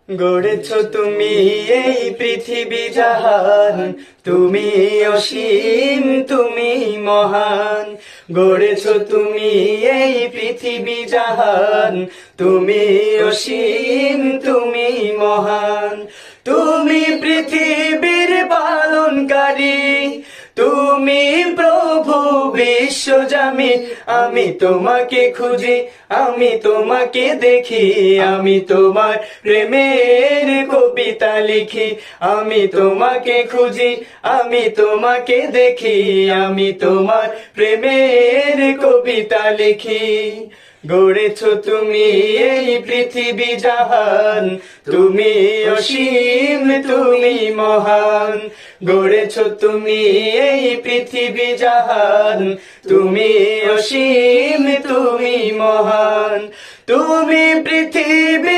গড়েছ তুমি এই পৃথিবী জাহান, তুমি অসীম তুমি মহান। গড়েছ তুমি এই পৃথিবী জাহান, তুমি অসীম তুমি মহান। তুমি পৃথিবীর পালনকারী, তুমি প্রভু বিশ্বজামি। আমি তোমাকে খুঁজি, আমি তোমাকে দেখি, আমি তোমার প্রেমের কবিতা লিখি। আমি তোমাকে খুঁজি, আমি তোমাকে দেখি, আমি তোমার প্রেমের কবিতা লিখি। গড়েছ তুমি এই পৃথিবী জাহান, তুমি অসীম তুমি মহান। গড়েছ তুমি এই পৃথিবী জাহান, তুমি অসীম তুমি মহান। তুমি পৃথিবী